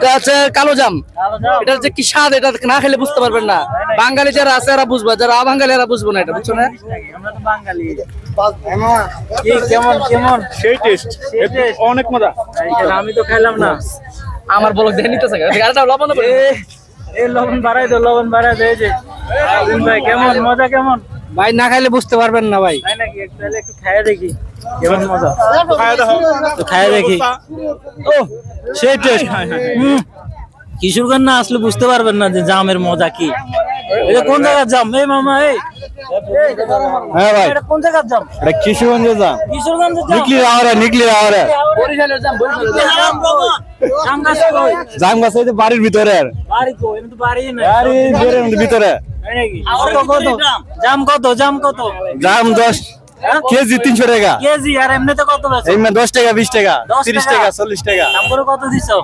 এটা হচ্ছে কালো জাম। এটা যে কি স্বাদ, এটা না খেলে বুঝতে পারবেন না। বাঙালি যারা আছে এরা বুঝবে, যারা অবাঙালি এরা বুঝবো না, এটা বুঝছো না? আমরা তো বাঙালি। কি কেমন কেমন? সেই টেস্ট, অনেক মজা। আমি তো খাইলাম না। আমার বলক দেখে নিতেছে, গাড়িটা লবণ দেবো। এই লবণ বাড়াই দো, লবণ বাড়াই দে। এই যে ভাই কেমন মজা কেমন? ভাই না খাইলে বুঝতে পারবেন না ভাই। তাই নাকি? তাহলে একটু খাইয়ে দেখি কেমন মজা। তো খাইয়ে দেখি। ও সেই টেস্ট। কিশোরগঞ্জ না আসলে বুঝতে পারবেন না যে জামের মজা কি। এটা কোন জায়গার জাম? এই মামা এই হ্যাঁ ভাই, এটা কোন জায়গার জাম? এটা কিশোরগঞ্জের জাম। কিশোরগঞ্জের জাম। নিকলি আওয়ারে বরিশালের জাম, বরিশালের জাম। জাম গাছ কই? জাম গাছ এই যে বাড়ির ভিতরে, আর বাড়ি কই? এটা তো বাড়ি না। বাড়ির ভিতরে। তাই নাকি? কত জাম কত? জাম কত? জাম 10 কেজি 300 টাকা। কেজি আর এমনিতে কত বেচো? এই 10 টাকা, 20 টাকা, 10 30 টাকা, টাকা, 40 টাকা। দাম করে কত দিছো?